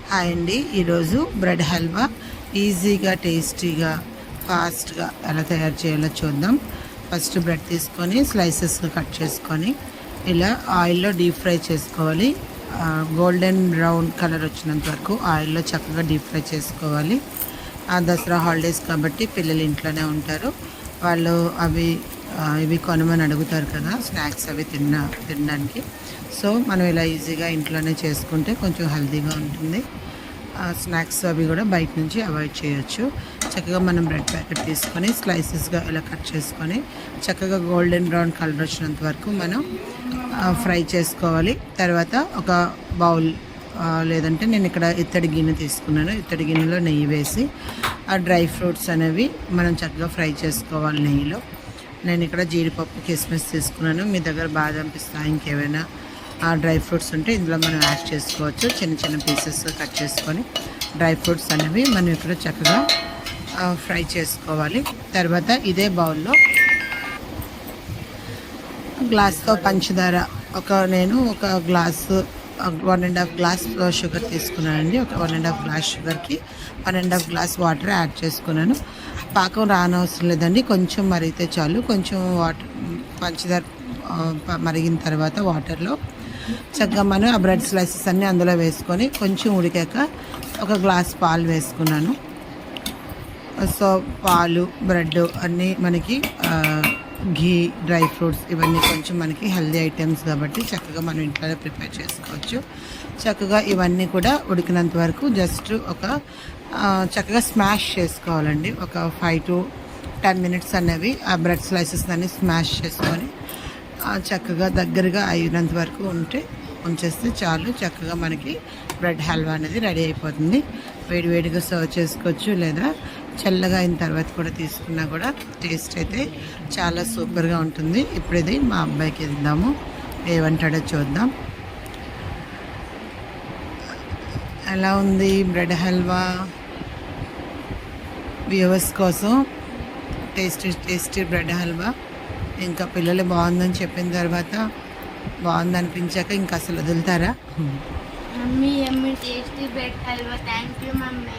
Hi అండి. ఈరోజు bread halwa ఈజీగా టేస్టీగా ఫాస్ట్గా ఎలా తయారు చేయాలో చూద్దాం. ఫస్ట్ బ్రెడ్ తీసుకొని స్లైసెస్గా కట్ చేసుకొని ఇలా ఆయిల్లో డీప్ ఫ్రై చేసుకోవాలి. గోల్డెన్ బ్రౌన్ కలర్ వచ్చినంత వరకు ఆయిల్లో చక్కగా డీప్ ఫ్రై చేసుకోవాలి. దసరా హాలిడేస్ కాబట్టి పిల్లలు ఇంట్లోనే ఉంటారు. వాళ్ళు ఇవి కొనమని అడుగుతారు కదా, స్నాక్స్ అవి తినడానికి. సో మనం ఇలా ఈజీగా ఇంట్లోనే చేసుకుంటే కొంచెం హెల్తీగా ఉంటుంది. స్నాక్స్ అవి కూడా బయట నుంచి అవాయిడ్ చేయొచ్చు. చక్కగా మనం బ్రెడ్ ప్యాకెట్ తీసుకొని స్లైసెస్గా ఇలా కట్ చేసుకొని చక్కగా గోల్డెన్ బ్రౌన్ కలర్ వచ్చినంత వరకు మనం ఫ్రై చేసుకోవాలి. తర్వాత ఒక బౌల్ లేదంటే నేను ఇక్కడ ఇత్తడి గిన్నె తీసుకున్నాను. ఇత్తడి గిన్నెలో నెయ్యి వేసి ఆ డ్రై ఫ్రూట్స్ అనేవి మనం చక్కగా ఫ్రై చేసుకోవాలి నెయ్యిలో. నేను ఇక్కడ జీడిపప్పు కిస్మిస్ తీసుకున్నాను. మీ దగ్గర బాదం పిస్తా ఇంకేమైనా డ్రై ఫ్రూట్స్ ఉంటే ఇందులో మనం యాడ్ చేసుకోవచ్చు. చిన్న చిన్న పీసెస్ కట్ చేసుకొని డ్రై ఫ్రూట్స్ అనేవి మనం ఇక్కడ చక్కగా ఫ్రై చేసుకోవాలి. తర్వాత ఇదే బౌల్లో గ్లాస్తో పంచదార నేను ఒక గ్లాసు 1.5 గ్లాస్ షుగర్ తీసుకున్నానండి. ఒక 1.5 గ్లాస్ షుగర్కి 1.5 గ్లాస్ వాటర్ యాడ్ చేసుకున్నాను. పాకం రానవసరం లేదండి, కొంచెం మరిగితే చాలు. కొంచెం పంచదార మరిగిన తర్వాత వాటర్లో చక్కగా మనం ఆ బ్రెడ్ స్లైసెస్ అన్నీ అందులో వేసుకొని కొంచెం ఉడికాక ఒక గ్లాస్ పాలు వేసుకున్నాను. సో పాలు, బ్రెడ్ అన్నీ మనకి ఘీ, డ్రై ఫ్రూట్స్ ఇవన్నీ కొంచెం మనకి హెల్దీ ఐటమ్స్ కాబట్టి చక్కగా మనం ఇంట్లోనే ప్రిపేర్ చేసుకోవచ్చు. చక్కగా ఇవన్నీ కూడా ఉడికినంత వరకు జస్ట్ చక్కగా స్మాష్ చేసుకోవాలండి. ఒక 5 to 10 minutes అనేవి ఆ బ్రెడ్ స్లైసెస్ అన్నీ స్మాష్ చేసుకొని చక్కగా దగ్గరగా అయినంత వరకు ఉంచేస్తే చాలు. చక్కగా మనకి బ్రెడ్ హల్వా అనేది రెడీ అయిపోతుంది. వేడివేడిగా సర్వ్ చేసుకోవచ్చు, లేదా చల్లగా అయిన తర్వాత కూడా తీసుకున్నా కూడా టేస్ట్ అయితే చాలా సూపర్గా ఉంటుంది. ఇప్పుడు ఇది మా అబ్బాయికి ఇద్దాము, ఏమంటాడో చూద్దాం. ఎలా ఉంది బ్రెడ్ హల్వా? వ్యూవర్స్ కోసం టేస్టీ బ్రెడ్ హల్వా. ఇంకా పిల్లలు బాగుందని చెప్పిన తర్వాత బాగుందనిపించాక ఇంకా అసలు వదులుతారా? Mummy tasty bread halwa. Thank you mummy.